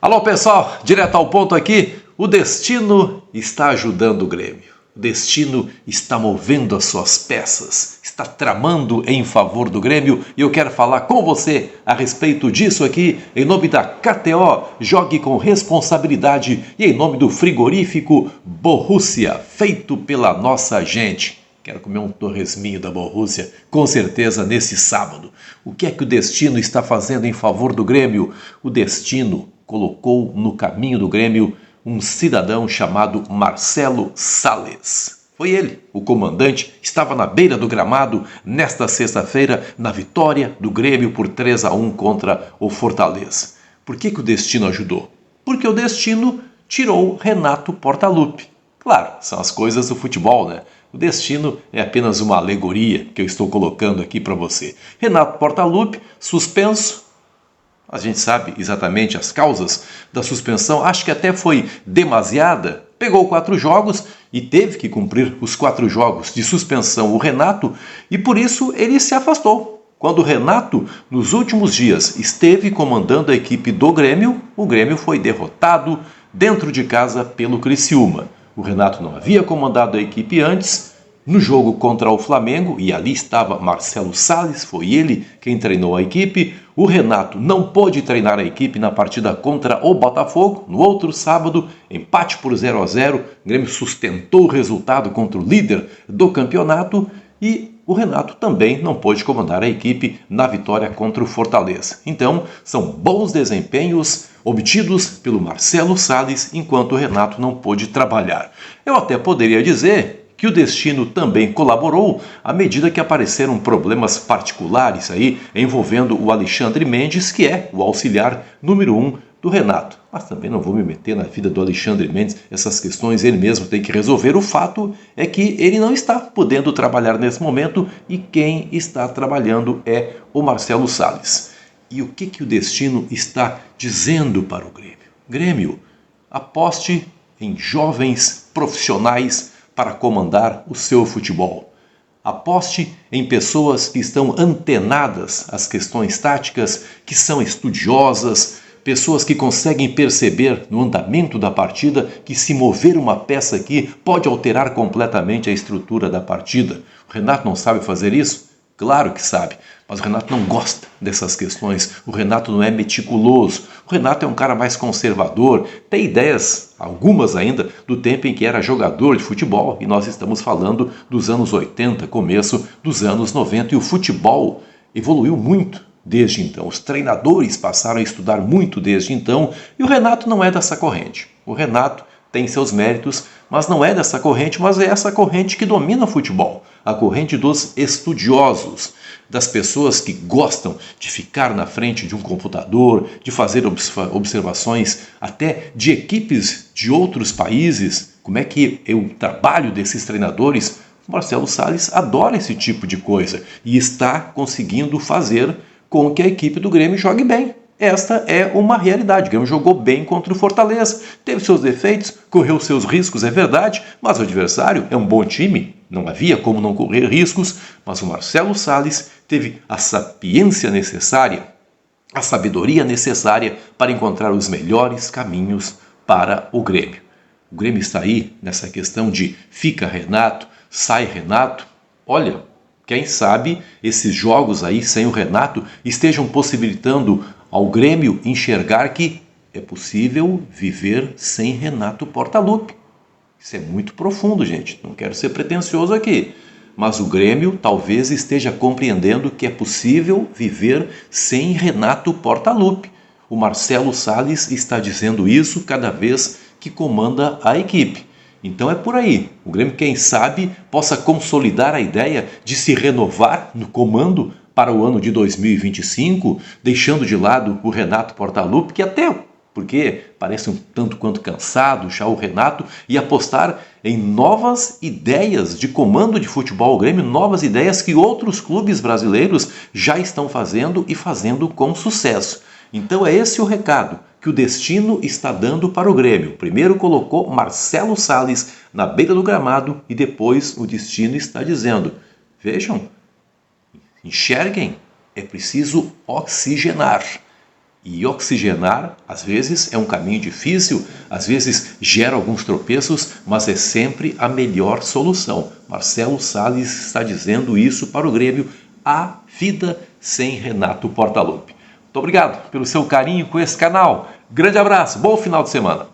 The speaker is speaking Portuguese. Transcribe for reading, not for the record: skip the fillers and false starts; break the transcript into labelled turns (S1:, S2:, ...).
S1: Alô pessoal, direto ao ponto aqui, o destino está ajudando o Grêmio. O destino está movendo as suas peças, está tramando em favor do Grêmio e eu quero falar com você a respeito disso aqui, em nome da KTO, jogue com responsabilidade e em nome do frigorífico Borussia, feito pela nossa gente. Quero comer um torresminho da Borussia, com certeza, nesse sábado. O que é que o destino está fazendo em favor do Grêmio? O destino colocou no caminho do Grêmio um cidadão chamado Marcelo Salles. Foi ele, o comandante, estava na beira do gramado nesta sexta-feira na vitória do Grêmio por 3-1 contra o Fortaleza. Por que o destino ajudou? Porque o destino tirou Renato Portaluppi. Claro, são as coisas do futebol, né? O destino é apenas uma alegoria que eu estou colocando aqui para você. Renato Portaluppi, suspenso. A gente sabe exatamente as causas da suspensão. Acho que até foi demasiada. Pegou 4 jogos e teve que cumprir os 4 jogos de suspensão o Renato. E por isso ele se afastou. Quando o Renato, nos últimos dias, esteve comandando a equipe do Grêmio, o Grêmio foi derrotado dentro de casa pelo Criciúma. O Renato não havia comandado a equipe antes, no jogo contra o Flamengo, e ali estava Marcelo Salles, foi ele quem treinou a equipe. O Renato não pôde treinar a equipe na partida contra o Botafogo, no outro sábado, empate por 0-0, o Grêmio sustentou o resultado contra o líder do campeonato e o Renato também não pôde comandar a equipe na vitória contra o Fortaleza. Então, são bons desempenhos obtidos pelo Marcelo Salles, enquanto o Renato não pôde trabalhar. Eu até poderia dizer que o destino também colaborou à medida que apareceram problemas particulares aí envolvendo o Alexandre Mendes, que é o auxiliar número 1 do Renato. Mas também não vou me meter na vida do Alexandre Mendes, essas questões ele mesmo tem que resolver. O fato é que ele não está podendo trabalhar nesse momento e quem está trabalhando é o Marcelo Salles. E o que o destino está dizendo para o Grêmio? Grêmio, aposte em jovens profissionais para comandar o seu futebol. Aposte em pessoas que estão antenadas às questões táticas, que são estudiosas, pessoas que conseguem perceber no andamento da partida que se mover uma peça aqui pode alterar completamente a estrutura da partida. O Renato não sabe fazer isso? Claro que sabe, mas o Renato não gosta dessas questões. O Renato não é meticuloso. O Renato é um cara mais conservador, tem ideias, algumas ainda, do tempo em que era jogador de futebol, e nós estamos falando dos anos 80, começo dos anos 90, e o futebol evoluiu muito desde então. Os treinadores passaram a estudar muito desde então, e o Renato não é dessa corrente. O Renato tem seus méritos, mas não é dessa corrente, mas é essa corrente que domina o futebol. A corrente dos estudiosos, das pessoas que gostam de ficar na frente de um computador, de fazer observações até de equipes de outros países. Como é que é o trabalho desses treinadores? O Marcelo Salles adora esse tipo de coisa e está conseguindo fazer com que a equipe do Grêmio jogue bem. Esta é uma realidade. O Grêmio jogou bem contra o Fortaleza, teve seus defeitos, correu seus riscos, é verdade, mas o adversário é um bom time, não havia como não correr riscos, mas o Marcelo Salles teve a sapiência necessária, a sabedoria necessária para encontrar os melhores caminhos para o Grêmio. O Grêmio está aí nessa questão de fica Renato, sai Renato. Olha, quem sabe esses jogos aí sem o Renato estejam possibilitando ao Grêmio enxergar que é possível viver sem Renato Portaluppi. Isso é muito profundo, gente. Não quero ser pretensioso aqui. Mas o Grêmio talvez esteja compreendendo que é possível viver sem Renato Portaluppi. O Marcelo Salles está dizendo isso cada vez que comanda a equipe. Então é por aí. O Grêmio, quem sabe, possa consolidar a ideia de se renovar no comando para o ano de 2025, deixando de lado o Renato Portaluppi, que até porque parece um tanto quanto cansado já o Renato, e apostar em novas ideias de comando de futebol. O Grêmio, novas ideias que outros clubes brasileiros já estão fazendo e fazendo com sucesso. Então é esse o recado que o destino está dando para o Grêmio. Primeiro colocou Marcelo Salles na beira do gramado e depois o destino está dizendo: vejam, enxerguem, é preciso oxigenar. E oxigenar, às vezes, é um caminho difícil, às vezes gera alguns tropeços, mas é sempre a melhor solução. Marcelo Salles está dizendo isso para o Grêmio. A vida sem Renato Portaluppi. Muito obrigado pelo seu carinho com esse canal. Grande abraço, bom final de semana.